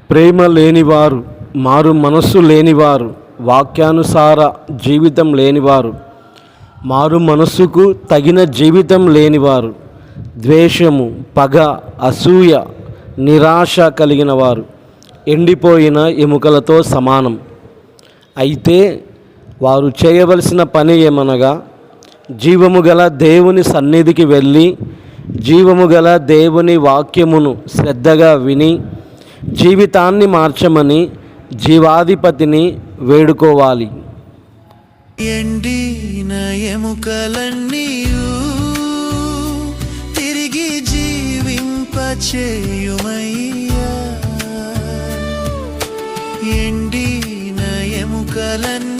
ప్రేమ లేనివారు, మారు మనస్సు లేనివారు, వాక్యానుసార జీవితం లేనివారు, మారు మనస్సుకు తగిన జీవితం లేనివారు, ద్వేషము, పగ, అసూయ, నిరాశ కలిగిన వారు ఎండిపోయిన ఎముకలతో సమానం. అయితే వారు చేయవలసిన పని ఏమనగా, జీవము గల దేవుని సన్నిధికి వెళ్ళి జీవము గల దేవుని వాక్యమును శ్రద్ధగా విని జీవితాన్ని మార్చమని జీవాధిపతిని వేడుకోవాలి. ఎండిన ఎముకలన్నీయు తిరిగి జీవింపచేయుమయ్యా. ఎండిన ఎముకలన్నీ